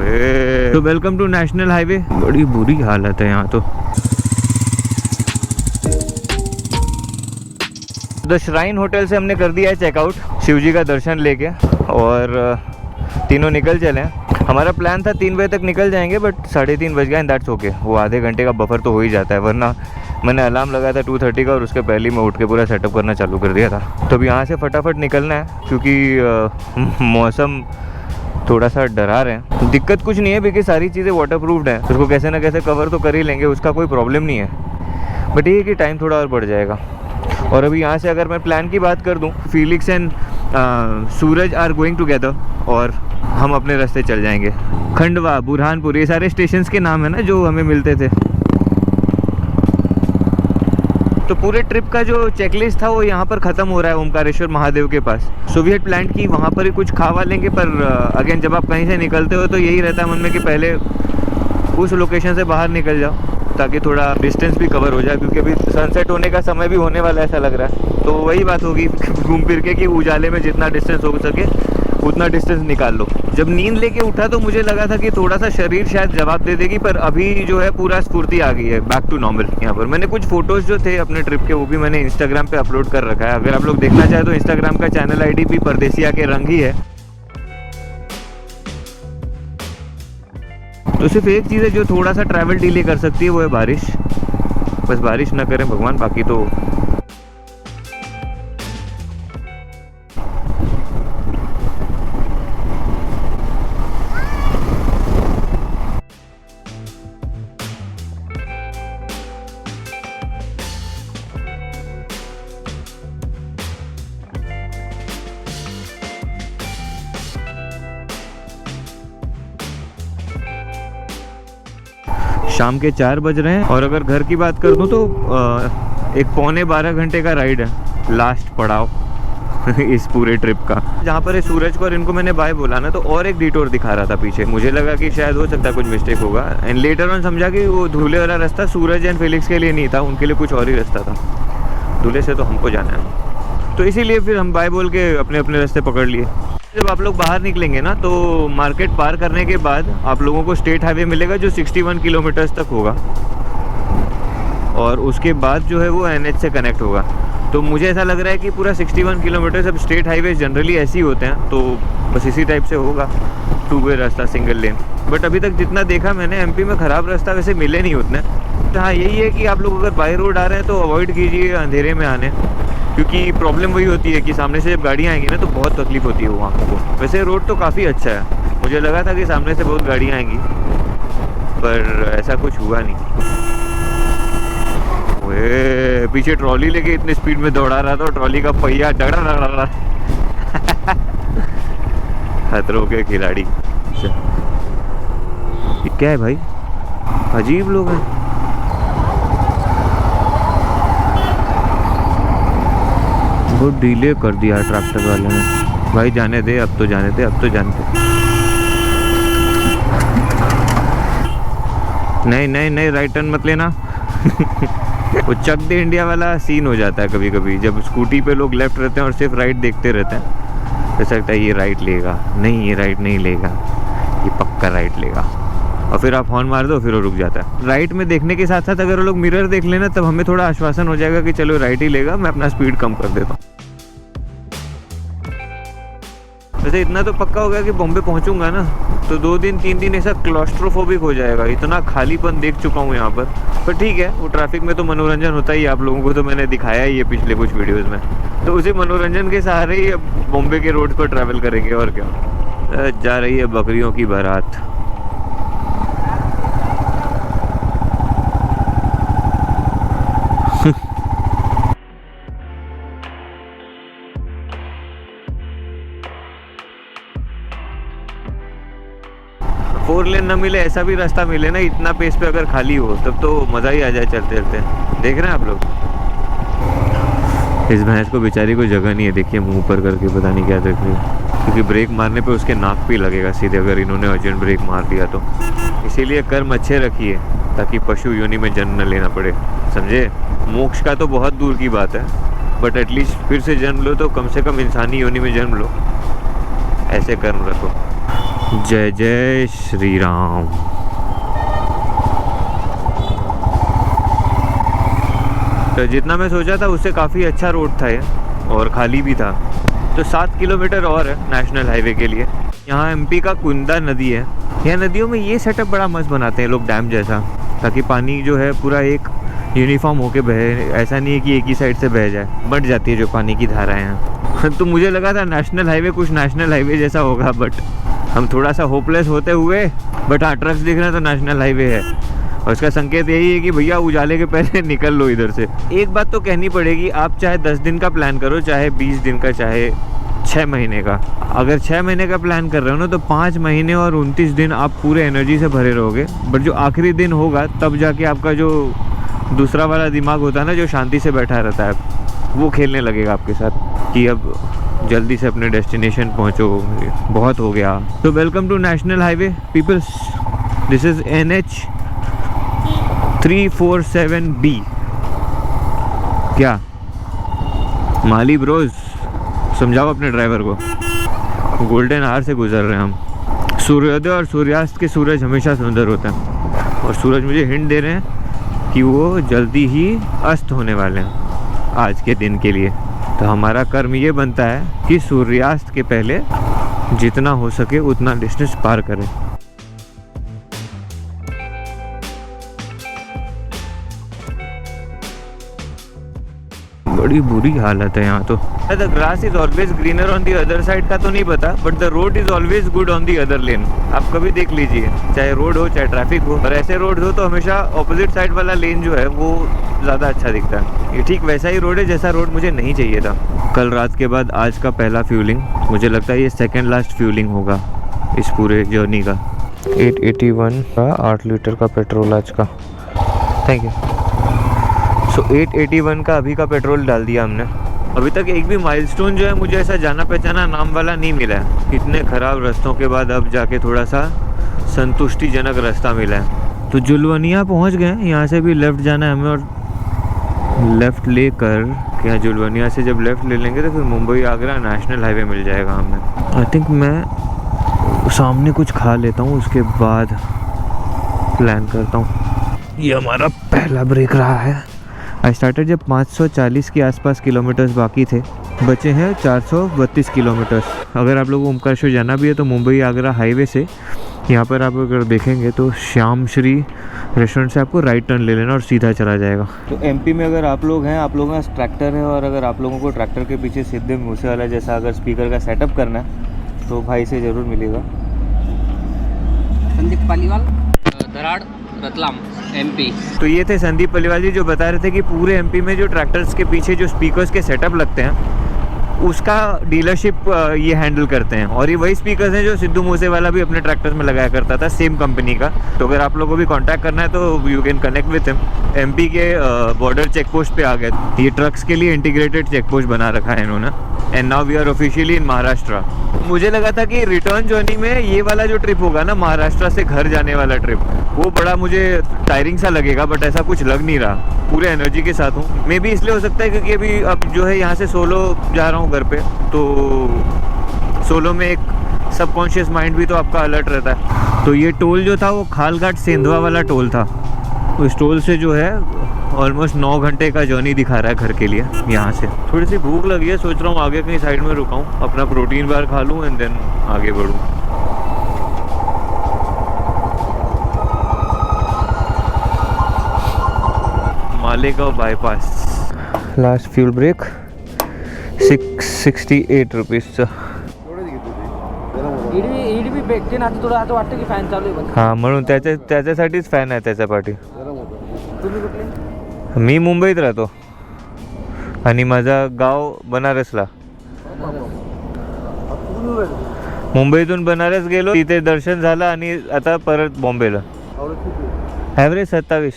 तो welcome to national highway. बड़ी बुरी हालत है यहाँ तो। द श्राइन होटल से हमने कर दिया है चेकआउट, शिव जी का दर्शन लेके, और तीनों निकल चले हैं। हमारा प्लान था 3 बजे तक निकल जाएंगे, बट 3:30 बज गए एंड दैट्स ओके। वो आधे घंटे का बफर तो हो ही जाता है, वरना मैंने अलार्म लगाया था 2:30 का और उसके पहले ही मैं उठ के पूरा सेटअप करना चालू कर दिया था। तो अब यहाँ से फटाफट निकलना है क्योंकि मौसम थोड़ा सा डरा रहे हैं। दिक्कत कुछ नहीं है क्योंकि सारी चीज़ें वाटरप्रूफ्ड हैं, उसको कैसे ना कैसे कवर तो कर ही लेंगे, उसका कोई प्रॉब्लम नहीं है। बट ये है कि टाइम थोड़ा और बढ़ जाएगा। और अभी यहाँ से अगर मैं प्लान की बात कर दूँ, Felix and Suraj are going together और हम अपने रास्ते चल जाएंगे। खंडवा, बुरहानपुर, ये सारे स्टेशंस के नाम है ना जो हमें मिलते थे। तो पूरे ट्रिप का जो चेकलिस्ट था वो यहाँ पर ख़त्म हो रहा है ओमकारेश्वर महादेव के पास। सो वी हैड प्लान की वहाँ पर ही कुछ खावा लेंगे, पर अगेन जब आप कहीं से निकलते हो तो यही रहता है मन में कि पहले उस लोकेशन से बाहर निकल जाओ ताकि थोड़ा डिस्टेंस भी कवर हो जाए, क्योंकि अभी सनसेट होने का समय भी होने वाला ऐसा लग रहा है। तो वही बात होगी घूम फिर के कि उजाले में जितना डिस्टेंस हो सके उतना डिस्टेंस निकाल लो। जब नींद लेके उठा तो मुझे लगा था कि थोड़ा सा शरीर शायद जवाब दे देगी, पर अभी जो है पूरा स्फूर्ति आ गई है, बैक टू नॉर्मल। यहाँ पर मैंने कुछ फोटोज़ जो थे अपने ट्रिप के वो भी मैंने इंस्टाग्राम पे अपलोड कर रखा है। अगर आप लोग देखना चाहें तो इंस्टाग्राम का चैनल आईडी भी परदेसिया के रंग ही है। तो सिर्फ एक चीज़ है जो थोड़ा सा ट्रैवल डिले कर सकती है, वो है बारिश। बस बारिश ना करें भगवान, बाकी तो शाम के 4 बज रहे हैं। और अगर घर की बात कर दूं तो एक 12.25 घंटे का राइड है, लास्ट पड़ाव इस पूरे ट्रिप का। जहाँ पर सूरज को और इनको मैंने बाय बोला ना, तो और एक डिटोर दिखा रहा था पीछे। मुझे लगा कि शायद हो सकता है कुछ मिस्टेक होगा, एंड लेटर ऑन समझा कि वो धूले वाला रास्ता सूरज एंड फिलिक्स के लिए नहीं था, उनके लिए कुछ और ही रास्ता था। धूले से तो हमको जाना है, तो इसीलिए फिर हम बाय बोल के अपने अपने रास्ते पकड़ लिए। जब आप लोग बाहर निकलेंगे ना तो मार्केट पार करने के बाद आप लोगों को स्टेट हाईवे मिलेगा जो 61 किलोमीटर्स तक होगा, और उसके बाद जो है वो NH से कनेक्ट होगा। तो मुझे ऐसा लग रहा है कि पूरा 61 किलोमीटर अब स्टेट हाईवे जनरली ऐसे ही होते हैं, तो बस इसी टाइप से होगा, 2 वे रास्ता, सिंगल लेन। बट अभी तक जितना देखा मैंने MP में ख़राब रास्ता वैसे मिले नहीं उतने। तो हाँ, यही है कि आप लोग अगर बाई रोड आ रहे हैं तो अवॉइड कीजिए अंधेरे में आने, क्योंकि प्रॉब्लम वही होती है कि सामने से जब गाड़ियाँ आएंगी ना तो बहुत तकलीफ होती है वहाँ को। वैसे रोड तो काफ़ी अच्छा है, मुझे लगा था कि सामने से बहुत गाड़ियाँ आएंगी, पर ऐसा कुछ हुआ नहीं। ओए, पीछे ट्रॉली लेके इतनी स्पीड में दौड़ा रहा था, ट्रॉली का पहिया डगड़ा खतरों के खिलाड़ी। ये क्या है भाई, अजीब लोग हैं। बहुत डिले कर दिया ट्रैक्टर वाले ने। भाई जाने दे, अब तो जाने दे, अब तो जाने दे। नहीं नहीं नहीं, राइट टर्न मत लेना वो चक दे इंडिया वाला सीन हो जाता है कभी कभी, जब स्कूटी पे लोग लेफ्ट रहते हैं और सिर्फ राइट देखते रहते हैं। ऐसा लगता है ये राइट लेगा, नहीं ये राइट नहीं लेगा, ये पक्का राइट लेगा, और फिर आप हॉर्न मार दो फिर वो रुक जाता है। राइट में देखने के साथ साथ अगर वो लोग मिरर देख लेना तब हमें थोड़ा आश्वासन हो जाएगा कि चलो राइट ही लेगा, मैं अपना स्पीड कम कर देता हूँ। वैसे इतना तो पक्का हो गया कि बॉम्बे पहुंचूंगा ना तो 2 दिन 3 दिन ऐसा क्लॉस्ट्रोफोबिक हो जाएगा, इतना खालीपन देख चुका हूँ यहाँ पर ठीक है, वो ट्रैफिक में तो मनोरंजन होता ही, आप लोगों को तो मैंने दिखाया ही है पिछले कुछ वीडियोज़ में। तो उसी मनोरंजन के सहारे ही अब बॉम्बे के रोड पर ट्रैवल करेंगे, और क्या। जा रही है बकरियों की बारात। फोर लेन न मिले, ऐसा भी रास्ता मिले ना इतना पेस पे अगर खाली हो, तब तो मज़ा ही आ जाए चलते चलते। देख रहे हैं आप लोग, इस भैंस को बेचारी को जगह नहीं है, देखिए मुंह ऊपर करके पता नहीं क्या देख रही है, क्योंकि ब्रेक मारने पे उसके नाक पे लगेगा सीधे अगर इन्होंने अर्जेंट ब्रेक मार दिया तो। इसीलिए कर्म अच्छे रखिए ताकि पशु योनि में जन्म न लेना पड़े, समझे। मोक्ष का तो बहुत दूर की बात है, बट एटलीस्ट फिर से जन्म लो तो कम से कम इंसानी योनि में जन्म लो, ऐसे कर्म रखो। जय जय श्री राम। तो जितना मैं सोचा था उससे काफ़ी अच्छा रोड था ये, और खाली भी था। तो 7 किलोमीटर और है नेशनल हाईवे के लिए। यहाँ एमपी का कुंदा नदी है। यह नदियों में ये सेटअप बड़ा मस्त बनाते हैं लोग, डैम जैसा, ताकि पानी जो है पूरा एक यूनिफॉर्म होके बहे। ऐसा नहीं है कि एक ही साइड से बह जाए, बढ़ जाती है जो पानी की धारा है। तो मुझे लगा था नेशनल हाईवे कुछ नेशनल हाईवे जैसा होगा, बट हम थोड़ा सा होपलेस होते हुए, बट हाँ ट्रक्स दिख रहे हैं तो नेशनल हाईवे है। और इसका संकेत यही है कि भैया उजाले के पहले निकल लो इधर से। एक बात तो कहनी पड़ेगी, आप चाहे 10 दिन का प्लान करो, चाहे 20 दिन का, चाहे 6 महीने का। अगर 6 महीने का प्लान कर रहे हो ना, तो 5 महीने और 29 दिन आप पूरे एनर्जी से भरे रहोगे। बट जो आखिरी दिन होगा तब जाके आपका जो दूसरा वाला दिमाग होता है ना, जो शांति से बैठा रहता है, वो खेलने लगेगा आपके साथ कि अब जल्दी से अपने डेस्टिनेशन पहुंचो, बहुत हो गया। तो welcome to national highway peoples. This is NH 347B। क्या माली ब्रोज, समझाओ अपने ड्राइवर को। गोल्डन आवर से गुजर रहे हैं हम। सूर्योदय और सूर्यास्त के सूरज हमेशा सुंदर होते हैं, और सूरज मुझे हिंट दे रहे हैं कि वो जल्दी ही अस्त होने वाले हैं आज के दिन के लिए। तो हमारा कर्म ये बनता है कि सूर्यास्त के पहले जितना हो सके उतना डिस्टेंस पार करें। बड़ी बुरी हालत है यहाँ तो। The grass is always greener on the other side का तो नहीं पता, but the road is always good on the other lane. आप कभी देख लीजिए, चाहे रोड हो चाहे ट्रैफिक हो, और ऐसे रोड हो तो हमेशा ऑपोजिट साइड वाला लेन जो है वो ज़्यादा अच्छा दिखता है। ये ठीक वैसा ही रोड है जैसा रोड मुझे नहीं चाहिए था। कल रात के बाद आज का पहला फ्यूलिंग, मुझे लगता है ये सेकेंड लास्ट फ्यूलिंग होगा इस पूरे जर्नी का। 881 का 8 लीटर का पेट्रोल आज का। Thank you. सो 881 का अभी का पेट्रोल डाल दिया हमने। अभी तक एक भी माइलस्टोन जो है मुझे ऐसा जाना पहचाना नाम वाला नहीं मिला है। इतने ख़राब रास्तों के बाद अब जाके थोड़ा सा संतुष्टिजनक रास्ता मिला है। तो जुलवनिया पहुंच गए। यहाँ से भी लेफ़्ट जाना है हमें, और लेफ़्ट लेकर क्या जुलवनिया से जब लेफ़्ट ले लेंगे तो फिर मुंबई आगरा नेशनल हाईवे मिल जाएगा हमें। आई थिंक मैं सामने कुछ खा लेता हूँ, उसके बाद प्लान करता हूँ। ये हमारा पहला ब्रेक रहा है। आई स्टार्टेड जब 540 के आसपास किलोमीटर्स बाकी थे, बचे हैं 432 किलोमीटर्स। अगर आप लोगों को ओमकारेश्वर जाना भी है तो मुंबई आगरा हाईवे से यहाँ पर आप अगर देखेंगे तो श्याम श्री रेस्टोरेंट से आपको राइट टर्न ले लेना और सीधा चला जाएगा। तो एमपी में अगर आप लोग हैं, आप लोगों के पास ट्रैक्टर है, और अगर आप लोगों को ट्रैक्टर के पीछे सिद्धू मूसेवाला जैसा अगर स्पीकर का सेटअप करना है तो भाई से ज़रूर मिलेगा। संदीप पालीवाल, धराड़, रतलाम, MP। तो ये थे संदीप पलीवाल जी, जो बता रहे थे कि पूरे MP में जो ट्रैक्टर्स के पीछे जो स्पीकर्स के सेटअप लगते हैं उसका डीलरशिप ये हैंडल करते हैं। और ये वही स्पीकर्स हैं जो सिद्धू मूसेवाला भी अपने ट्रैक्टर्स में लगाया करता था, सेम कंपनी का। तो अगर आप लोगों को भी कांटेक्ट करना है तो you can connect with him. MP के बॉर्डर चेक पोस्ट पे आ गए। ये ट्रक्स के लिए इंटीग्रेटेड चेक पोस्ट बना रखा है इन्होंने। And now we are officially in Maharashtra. मुझे लगा था कि रिटर्न जर्नी में ये वाला जो ट्रिप होगा ना, महाराष्ट्र से घर जाने वाला ट्रिप, वो बड़ा मुझे टायरिंग सा लगेगा, बट ऐसा कुछ लग नहीं रहा। पूरे एनर्जी के साथ हूँ। मे भी इसलिए हो सकता है क्योंकि अभी अब जो है यहाँ से सोलो जा रहा हूँ घर पे, तो सोलो में एक सबकॉन्शियस माइंड भी तो आपका अलर्ट रहता है। तो ये टोल जो था वो खालघाट सेंधवा वाला टोल था। उस टोल से जो है ऑलमोस्ट 9 घंटे का जर्नी दिखा रहा है घर के लिए यहाँ से। थोड़ी सी भूख लगी है, सोच रहा हूँ आगे कहीं साइड में रुकाऊँ, अपना प्रोटीन बार खा लूँ एंड देन आगे बढ़ूँ। Malegaon bypass, last fuel break 668 रुपीजचं। ईडवी भेटते ना, तुला आता वाटतं की फॅन चालू आहे? हां, म्हणून त्याच्यासाठीच फॅन आहे त्याच्या पाठी। तुम्ही कुठले? मी मुंबईत राहतो आणि माझा गाव बनारसला। मुंबईतून बनारस गेलो, तिथे दर्शन झालं आणि आता परत बॉम्बेला। ॲव्हरेज 27।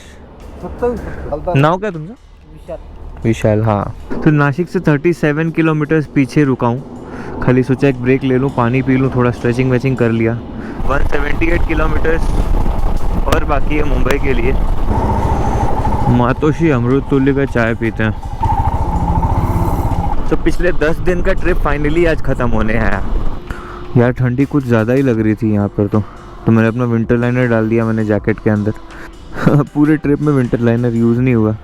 नाव क्या तुमचं? विशाल। विशाल, हाँ। तो नासिक से 37 किलोमीटर्स पीछे रुका हूँ। खाली सोचा एक ब्रेक ले लूँ, पानी पी लूँ, थोड़ा स्ट्रेचिंग वेचिंग कर लिया। 178 किलोमीटर्स और बाकी है मुंबई के लिए। मातोश्री अमृत तुल्य का चाय पीते हैं। तो पिछले 10 दिन का ट्रिप फाइनली आज ख़त्म होने आया। यार ठंडी कुछ ज़्यादा ही लग रही थी यहाँ पर तो मैंने अपना विंटर लाइनर डाल दिया मैंने जैकेट के अंदर। पूरे ट्रिप में विंटर लाइनर यूज़ नहीं हुआ,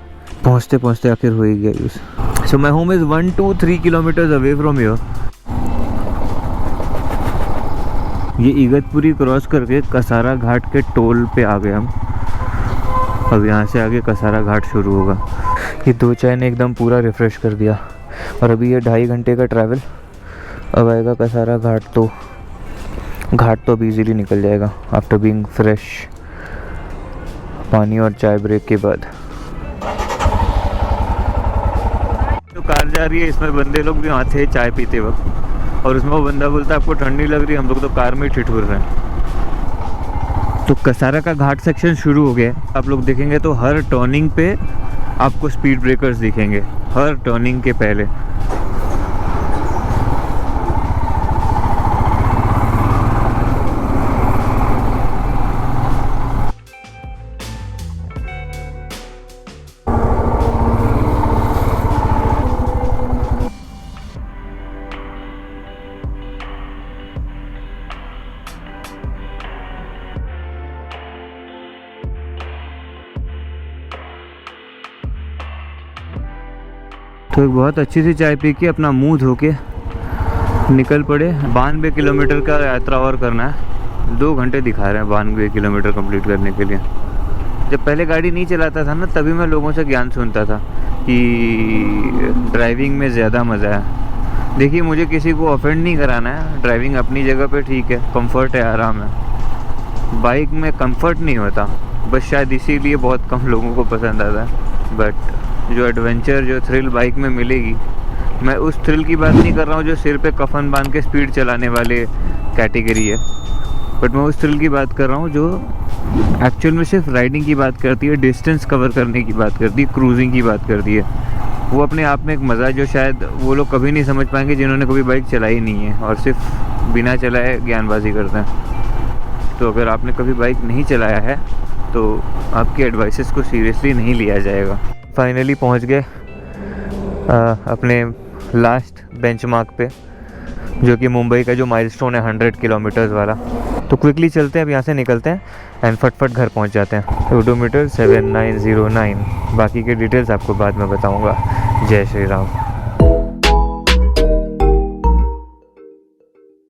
पहुँचते पहुँचते आखिर हो ही गया use. So my home is 1 to 3 kilometres away from here. ये इगतपुरी क्रॉस करके कसारा घाट के टोल पे आ गए हम। अब यहाँ से आगे कसारा घाट शुरू होगा। ये 2 चाय ने एकदम पूरा रिफ़्रेश कर दिया। और अभी ये 2.5 घंटे का ट्रैवल, अब आएगा कसारा घाट तो अब इजीली निकल जाएगा आफ्टर बीइंग फ्रेश पानी और चाय ब्रेक के बाद। तो कार जा रही है, इसमें बंदे लोग भी वहाँ थे चाय पीते वक्त, और उसमें वो बंदा बोलता है आपको ठंडी लग रही है, हम लोग तो कार में ही ठिठुर रहे हैं। तो कसारा का घाट सेक्शन शुरू हो गया। आप लोग देखेंगे तो हर टर्निंग पे आपको स्पीड ब्रेकर्स दिखेंगे, हर टर्निंग के पहले। तो एक बहुत अच्छी सी चाय पी के अपना मुंह धो के निकल पड़े। 92 किलोमीटर का यात्रा और करना है, 2 घंटे दिखा रहे हैं 92 किलोमीटर कंप्लीट करने के लिए। जब पहले गाड़ी नहीं चलाता था ना, तभी मैं लोगों से ज्ञान सुनता था कि ड्राइविंग में ज़्यादा मज़ा है। देखिए मुझे किसी को ऑफेंड नहीं कराना है, ड्राइविंग अपनी जगह पे ठीक है, कंफर्ट है, आराम है। बाइक में कंफर्ट नहीं होता, बस शायद इसीलिए बहुत कम लोगों को पसंद आता है। बट जो एडवेंचर, जो थ्रिल बाइक में मिलेगी, मैं उस थ्रिल की बात नहीं कर रहा हूँ जो सिर पे कफन बांध के स्पीड चलाने वाले कैटेगरी है, बट मैं उस थ्रिल की बात कर रहा हूँ जो एक्चुअल में सिर्फ राइडिंग की बात करती है, डिस्टेंस कवर करने की बात करती है, क्रूजिंग की बात करती है। वो अपने आप में एक मज़ा है जो शायद वो लोग कभी नहीं समझ पाएंगे जिन्होंने कभी बाइक चलाई नहीं है और सिर्फ बिना चलाए ज्ञानबाजी करते हैं। तो अगर आपने कभी बाइक नहीं चलाया है तो आपकी एडवाइसेस को सीरियसली नहीं लिया जाएगा। फाइनली पहुंच गए अपने लास्ट बेंचमार्क पे, जो कि मुंबई का जो माइलस्टोन है 100 किलोमीटर्स वाला। तो क्विकली चलते हैं, अब यहाँ से निकलते हैं एंड फटफट घर पहुँच जाते हैं। ओडोमीटर 7909। बाकी के डिटेल्स आपको बाद में बताऊँगा। जय श्री राम।